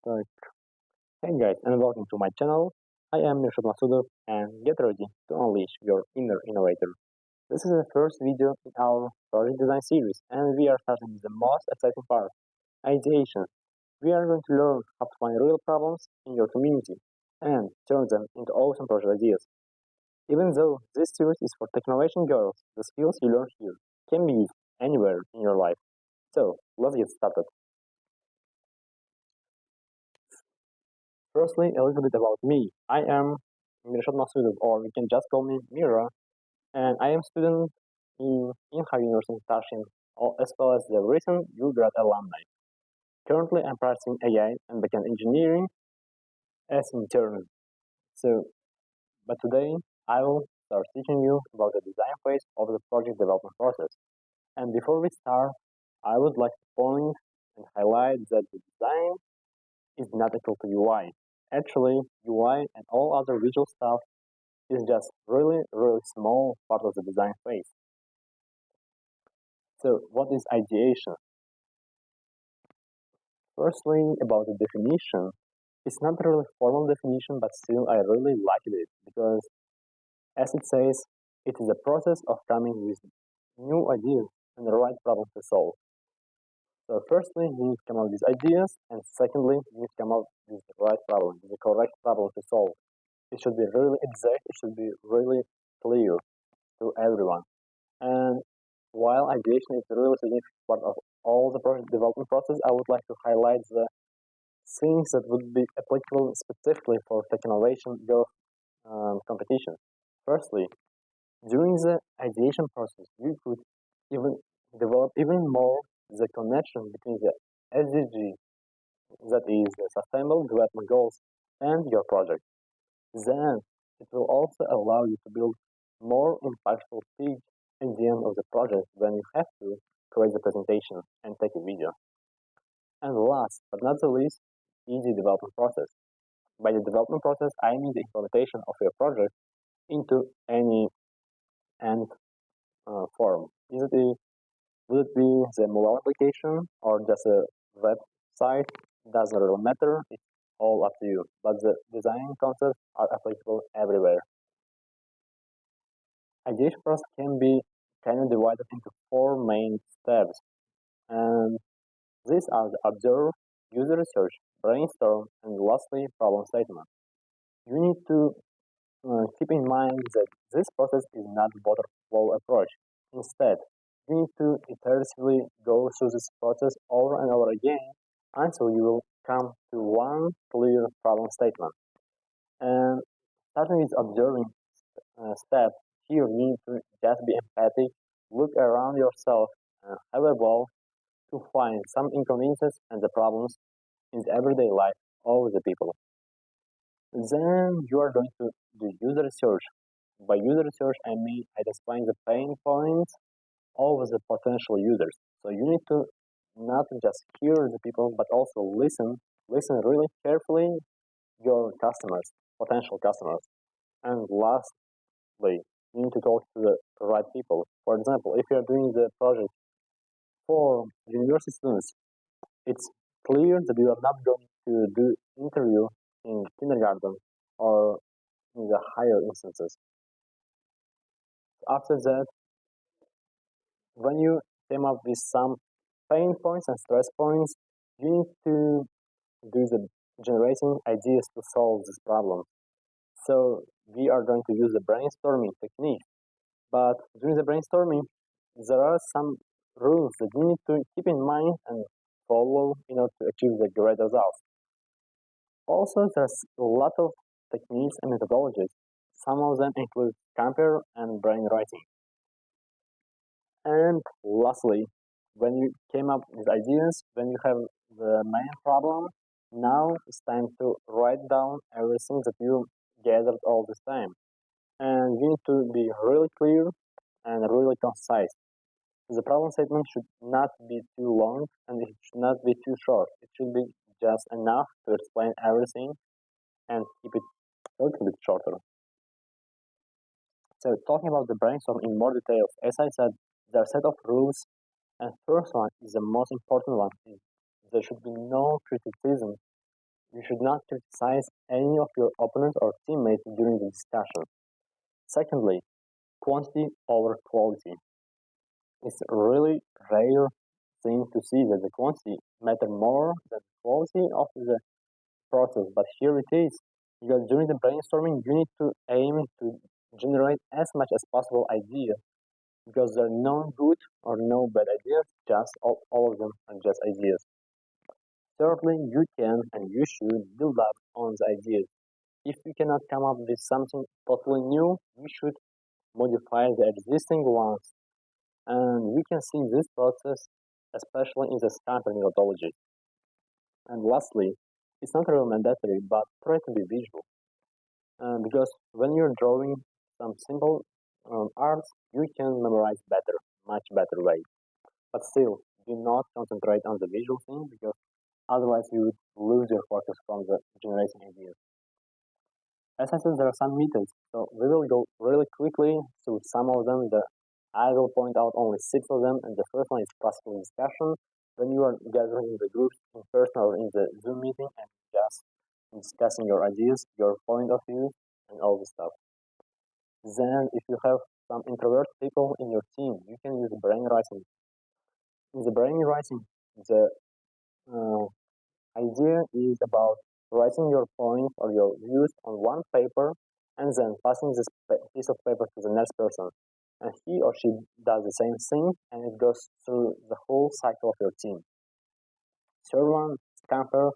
So, hey guys, and welcome to my channel. I am Mirshad Masudov, and get ready to unleash your inner innovator. This is the first video in our project design series, and we are starting with the most exciting part, ideation. We are going to learn how to find real problems in your community and turn them into awesome project ideas. Even though this series is for Technovation Girls, the skills you learn here can be used anywhere in your life. So, let's get started. Firstly, a little bit about me. I am Mirshad Masudov, or you can just call me Mira, and I am student in Inha University in Tashkent, as well as the recent grad alumni. Currently, I'm practicing AI and backend engineering as intern. So, but today I will start teaching you about the design phase of the project development process. And before we start, I would like to point and highlight that the design is not equal to UI. Actually, UI and all other visual stuff is just really small part of the design phase. So what is ideation? Firstly, about the definition, it's not really formal definition, but still I really like it because as it says, it is a process of coming with new ideas and the right problem to solve. So firstly, you need to come up with ideas, and secondly, you need to come up with the right problem, the correct problem to solve. It should be really exact, it should be really clear to everyone. And while ideation is a really significant part of all the project development process, I would like to highlight the things that would be applicable specifically for Technovation Girls competition. Firstly, during the ideation process, you could even develop even more the connection between the SDG, that is the Sustainable Development Goals, and your project. Then it will also allow you to build more impactful speech at the end of the project when you have to create the presentation and take a video. And last but not the least, easy development process. By the development process, I mean the implementation of your project into any end form. Would it be the mobile application or just a website? Doesn't really matter. It's all up to you. But the design concepts are applicable everywhere. Ideation process can be kind of divided into four main steps, and these are the observe, user research, brainstorm, and lastly, problem statement. You need to keep in mind that this process is not a waterfall approach. Instead, you need to iteratively go through this process over and over again until you will come to one clear problem statement. And starting with observing step, here you need to just be empathic, look around yourself, and have a goal to find some inconveniences and the problems in the everyday life of the people. Then you are going to do user research. By user research, I mean identifying the pain points of the potential users. So you need to not just hear the people, but also listen really carefully your customers, potential customers. And lastly, you need to talk to the right people. For example, if you are doing the project for university students, it's clear that you are not going to do interview in kindergarten or in the higher instances. After that, when you came up with some pain points and stress points, you need to do the generating ideas to solve this problem. So we are going to use the brainstorming technique. But during the brainstorming, there are some rules that you need to keep in mind and follow in order to achieve the great results. Also, there's a lot of techniques and methodologies. Some of them include compare and brainwriting. And lastly, when you came up with ideas, when you have the main problem, now it's time to write down everything that you gathered all this time. And you need to be really clear and really concise. The problem statement should not be too long and it should not be too short. It should be just enough to explain everything and keep it a little bit shorter. So talking about the brainstorm in more details, as I said, there are a set of rules, and first one is the most important one. There should be no criticism should not criticize any of your opponents or teammates during the discussion. Secondly, quantity over quality. It's a really rare thing to see that the quantity matter more than the quality of the process, but here it is. Because during the brainstorming, you need to aim to generate as much as possible ideas because there are no good or no bad ideas, just all of them are just ideas. Thirdly, you can and you should build up on the ideas. If you cannot come up with something totally new, you should modify the existing ones. And we can see this process especially in the scatter methodology. And lastly, it's not really mandatory, but try to be visual. Because when you're drawing some simple arts, you can memorize better, much better way. But still, do not concentrate on the visual thing because otherwise you would lose your focus from the generating ideas. As I said, there are some methods, so we will go really quickly through some of them. I will point out only 6 of them, and the first one is classical discussion. When you are gathering in the groups in person or in the Zoom meeting and just discussing your ideas, your point of view, and all this stuff. Then, if you have some introvert people in your team, you can use brainwriting. In the brainwriting, the uh, idea is about writing your points or your views on one paper and then passing this piece of paper to the next person. And he or she does the same thing and it goes through the whole cycle of your team. Third one, Scamper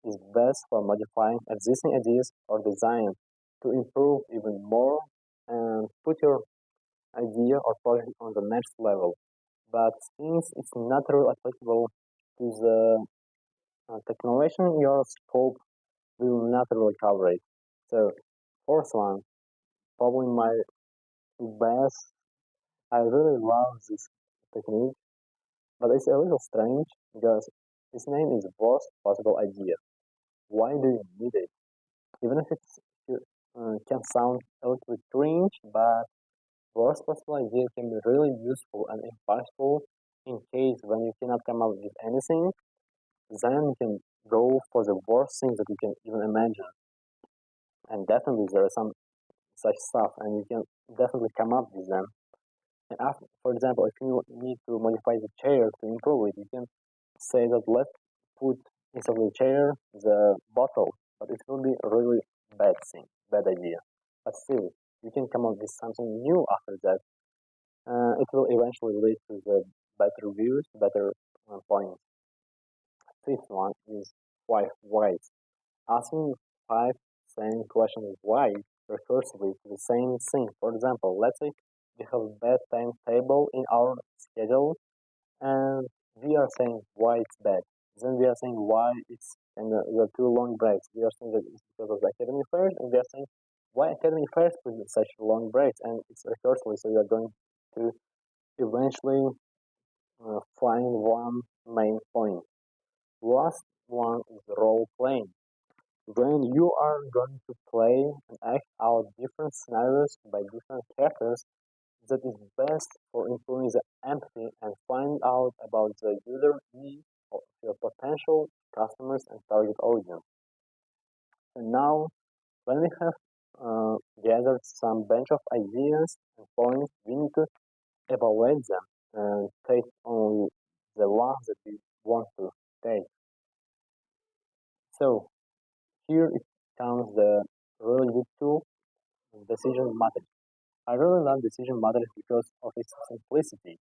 is best for modifying existing ideas or design to improve even more and put your idea or project on the next level. But since it's not really applicable to the Technovation Girls scope, we will not really cover it. So, fourth one, probably my best. I really love this technique, but it's a little strange because its name is worst possible idea. Why do you need it? Even if it can sound a little cringe, but worst possible idea can be really useful and impactful in case when you cannot come up with anything, then you can go for the worst things that you can even imagine. And definitely there are some such stuff, and you can definitely come up with them. And after, for example, if you need to modify the chair to improve it, you can say that let's put instead of the chair the bottle, but it will be a really bad thing, bad idea. But still, you can come up with something new after that. It will eventually lead to the better views, better points. Fifth one is why. Asking five same questions why recursively to the same thing. For example, let's say we have a bad timetable in our schedule and we are saying why it's bad. Then we are saying why it's and the two long breaks. We are saying that it's because of the academy fairs, and we are saying why academy fairs put such long breaks, and it's recursively. So we are going to eventually find one main point. Last one is role playing. When you are going to play and act out different scenarios by different characters, that is best for improving the empathy and find out about the user needs of your potential customers and target audience. And now, when we have gathered some bunch of ideas and points, we need to evaluate them and take only the ones that we want to take. So here it comes the really good tool, decision matrix. I really love decision matrix because of its simplicity.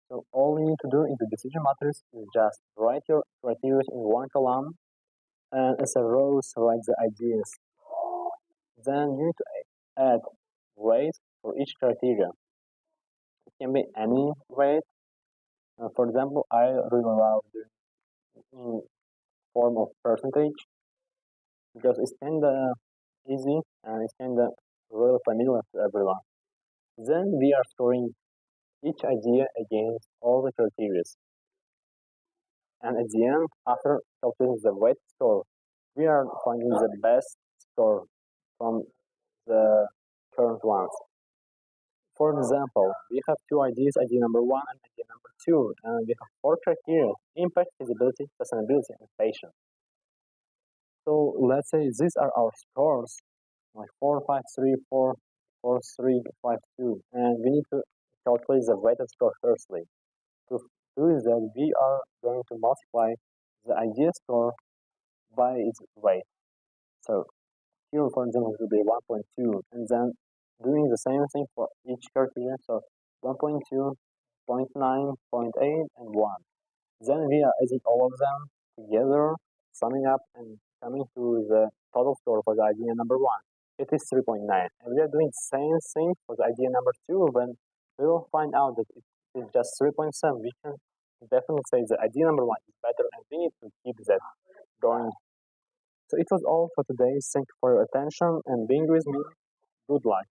So all you need to do in the decision matrix is just write your criteria in one column and as a rows write the ideas. Then you need to add weight for each criteria. It can be any weight. For example, I really love the form of percentage because it's kinda easy and it's kinda really familiar to everyone. Then we are scoring each idea against all the criteria. And at the end, after calculating the weight score, we are finding the best score from the current ones. For example, we have two ideas, idea number one and idea number two, and we have four criteria: impact, feasibility, sustainability, and patience. So let's say these are our scores, like 4, 5, 3, 4, 4, 3, 5, 2, and we need to calculate the weighted score firstly. To do that, we are going to multiply the idea score by its weight. So here, for example, it will be 1.2, and then doing the same thing for each criteria. So 1.2, 0.9, 0.8, and 1. Then we are adding all of them together, summing up and coming to the total score for the idea number 1. It is 3.9. And we are doing the same thing for the idea number 2. When we will find out that it is just 3.7, we can definitely say the idea number 1 is better, and we need to keep that going. So it was all for today. Thank you for your attention and being with me. Good luck.